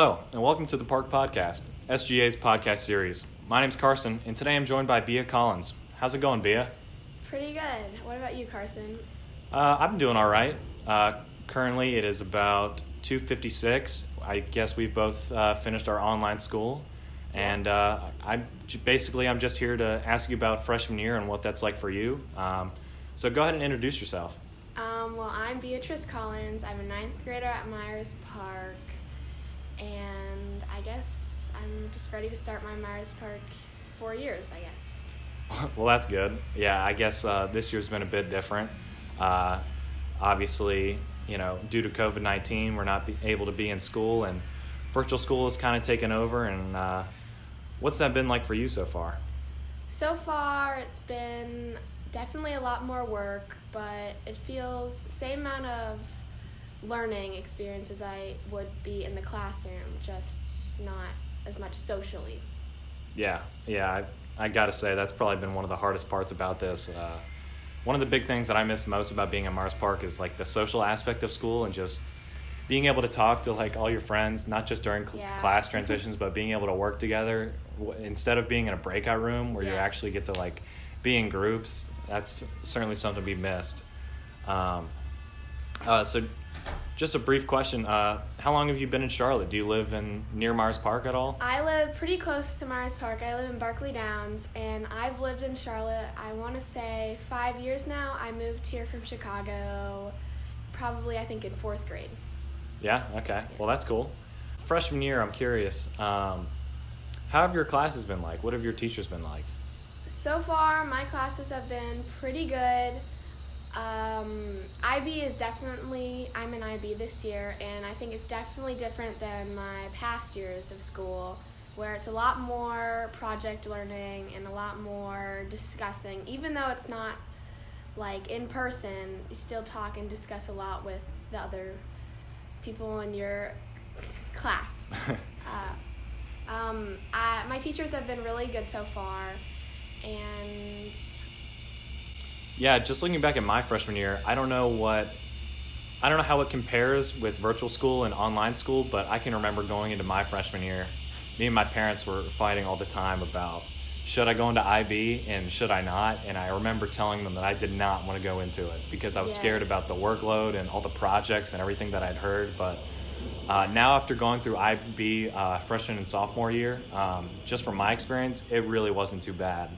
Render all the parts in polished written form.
Hello, and welcome to the Park Podcast, SGA's podcast series. My name's Carson, and today I'm joined by Bia Collins. How's it going, Bia? Pretty good. What about you, Carson? I've been doing all right. Currently, it is about 2:56. I guess we've both finished our online school, and I'm just here to ask you about freshman year and what that's like for you. So go ahead and introduce yourself. Well, I'm Beatrice Collins. I'm a ninth grader at Myers Park, and I guess I'm just ready to start my Myers Park 4 years, I guess. Well, that's good. Yeah, I guess this year's been a bit different. Obviously, due to COVID-19, we're not able to be in school, and virtual school has kind of taken over. And what's that been like for you so far? So far, it's been definitely a lot more work, but it feels the same amount of learning experience as I would be in the classroom, just not as much socially. Yeah, I gotta say that's probably been one of the hardest parts about this. One of the big things that I miss most about being at Myers Park is like the social aspect of school and just being able to talk to like all your friends, not just during class transitions, but being able to work together instead of being in a breakout room where you actually get to like be in groups. That's certainly something to be missed. So just a brief question. How long have you been in Charlotte? Do you live near Myers Park at all? I live pretty close to Myers Park. I live in Barkley Downs, and I've lived in Charlotte, I want to say 5 years now. I moved here from Chicago probably, I think, in 4th grade. Yeah, okay. Well, that's cool. Freshman year, I'm curious. How have your classes been like? What have your teachers been like? So far, my classes have been pretty good. IB is definitely, I'm in IB this year, and I think it's definitely different than my past years of school, where it's a lot more project learning and a lot more discussing. Even though it's not like in person, you still talk and discuss a lot with the other people in your class. My teachers have been really good so far, and yeah, just looking back at my freshman year, I don't know how it compares with virtual school and online school, but I can remember going into my freshman year, me and my parents were fighting all the time about should I go into IB and should I not, and I remember telling them that I did not want to go into it because I was scared about the workload and all the projects and everything that I'd heard. But now after going through IB freshman and sophomore year, just from my experience, it really wasn't too bad.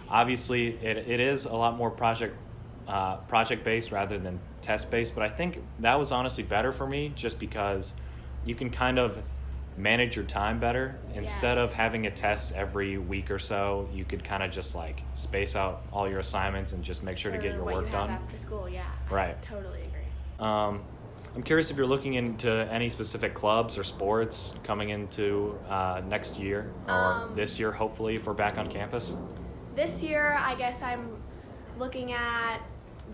Obviously, it is a lot more project-based rather than test-based, but I think that was honestly better for me just because you can kind of manage your time better. Instead of having a test every week or so, you could kind of just like space out all your assignments and just make sure to get your work done. After school, Right. I totally agree. I'm curious if you're looking into any specific clubs or sports coming into next year or this year, hopefully, if we're back on campus. This year, I guess I'm looking at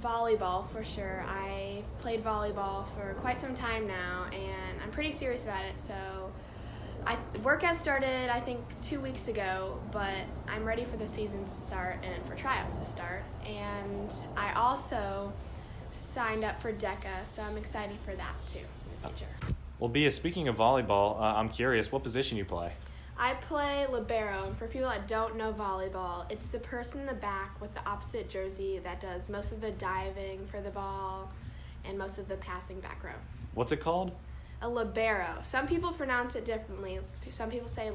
volleyball for sure. I played volleyball for quite some time now, and I'm pretty serious about it. So workout started, I think, 2 weeks ago, but I'm ready for the season to start and for tryouts to start. And I also signed up for DECA, so I'm excited for that too in the future. Well, Bia, speaking of volleyball, I'm curious, what position you play? I play libero, and for people that don't know volleyball, it's the person in the back with the opposite jersey that does most of the diving for the ball and most of the passing back row. What's it called? A libero. Some people pronounce it differently. Some people say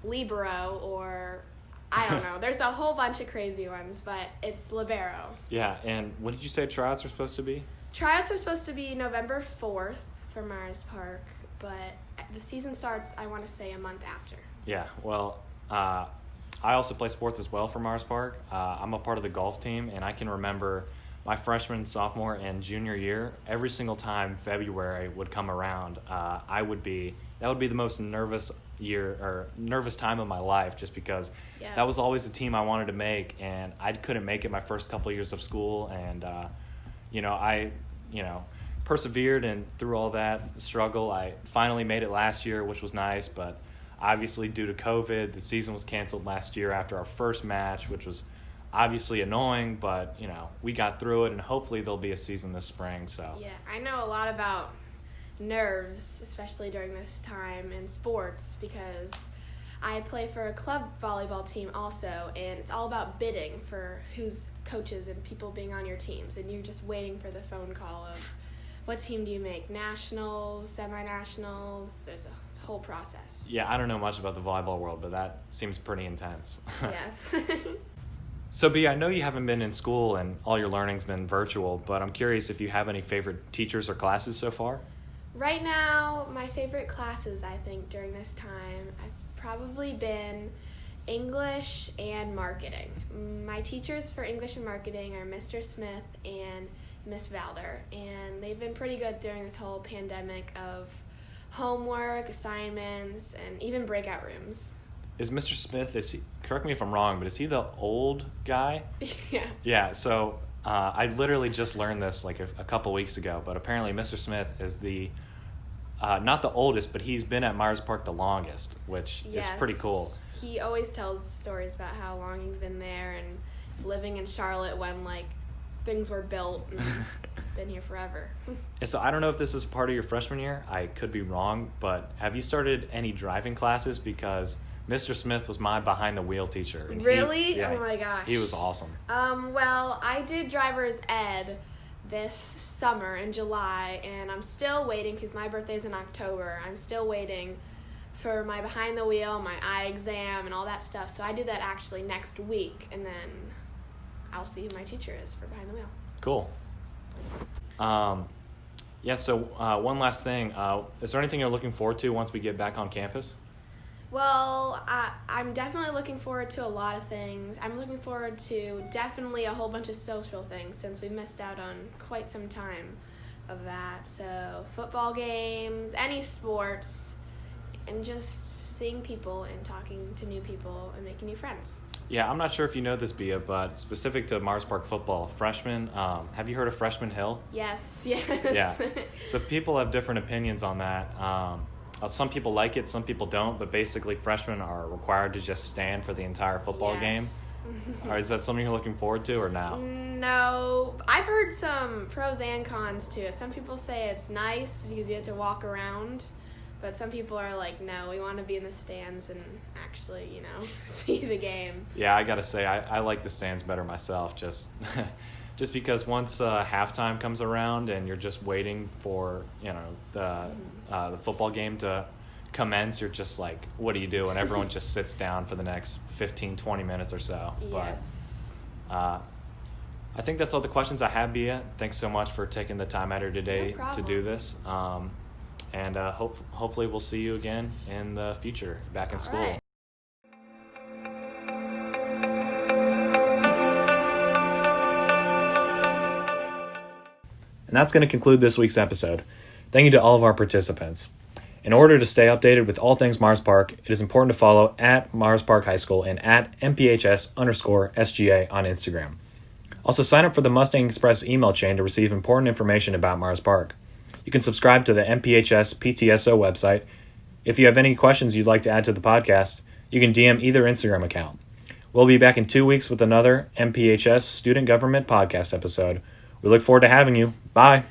libero, or I don't know. There's a whole bunch of crazy ones, but it's libero. Yeah, and when did you say tryouts are supposed to be? Tryouts are supposed to be November 4th for Myers Park, but the season starts, I want to say, a month after. Yeah, well, I also play sports as well for Myers Park. I'm a part of the golf team, and I can remember my freshman, sophomore, and junior year, every single time February would come around, that would be the most nervous time of my life, just because that was always the team I wanted to make, and I couldn't make it my first couple of years of school, and I persevered, and through all that struggle, I finally made it last year, which was nice, but obviously due to COVID, the season was canceled last year after our first match, which was obviously annoying, but we got through it, and hopefully there'll be a season this spring. So yeah, I know a lot about nerves, especially during this time in sports, because I play for a club volleyball team also, and it's all about bidding for who's coaches and people being on your teams, and you're just waiting for the phone call of what team do you make, nationals, semi-nationals. There's a whole process. Yeah, I don't know much about the volleyball world, but that seems pretty intense. Yes. So, B, I know you haven't been in school and all your learning's been virtual, but I'm curious if you have any favorite teachers or classes so far? Right now, my favorite classes, I think, during this time, I've probably been English and marketing. My teachers for English and marketing are Mr. Smith and Miss Valder, and they've been pretty good during this whole pandemic of homework, assignments, and even breakout rooms. Is Mr. Smith, correct me if I'm wrong, but is he the old guy? Yeah. Yeah, so I literally just learned this like a couple weeks ago, but apparently Mr. Smith is not the oldest, but he's been at Myers Park the longest, which is pretty cool. He always tells stories about how long he's been there and living in Charlotte when things were built and been here forever. And so I don't know if this is part of your freshman year. I could be wrong, but have you started any driving classes? Because Mr. Smith was my behind-the-wheel teacher. And really? Oh my gosh. He was awesome. Well, I did driver's ed this summer in July, and I'm still waiting because my birthday's in October. I'm still waiting for my behind-the-wheel, my eye exam, and all that stuff. So I do that actually next week, and then I'll see who my teacher is for behind the wheel. Cool. So one last thing. Is there anything you're looking forward to once we get back on campus? Well, I'm definitely looking forward to a lot of things. I'm looking forward to definitely a whole bunch of social things since we missed out on quite some time of that. So football games, any sports, and just seeing people and talking to new people and making new friends. Yeah, I'm not sure if you know this, Bia, but specific to Myers Park football, freshmen, have you heard of Freshman Hill? Yes. Yeah. So people have different opinions on that. Some people like it, some people don't, but basically freshmen are required to just stand for the entire football game. Or is that something you're looking forward to or no? No. I've heard some pros and cons to it. Some people say it's nice because you have to walk around, but some people are like, no, we want to be in the stands and actually, see the game. Yeah, I got to say, I like the stands better myself, just because once halftime comes around and you're just waiting for, the football game to commence, you're just like, what do you do? And everyone just sits down for the next 15, 20 minutes or so. Yes. But I think that's all the questions I have, Bia. Thanks so much for taking the time out of your day to do this. And hopefully we'll see you again in the future back in school. Right. And that's going to conclude this week's episode. Thank you to all of our participants. In order to stay updated with all things Myers Park, it is important to follow at Myers Park High School and at MPHS_SGA on Instagram. Also, sign up for the Mustang Express email chain to receive important information about Myers Park. You can subscribe to the MPHS PTSO website. If you have any questions you'd like to add to the podcast, you can DM either Instagram account. We'll be back in 2 weeks with another MPHS Student Government podcast episode. We look forward to having you. Bye.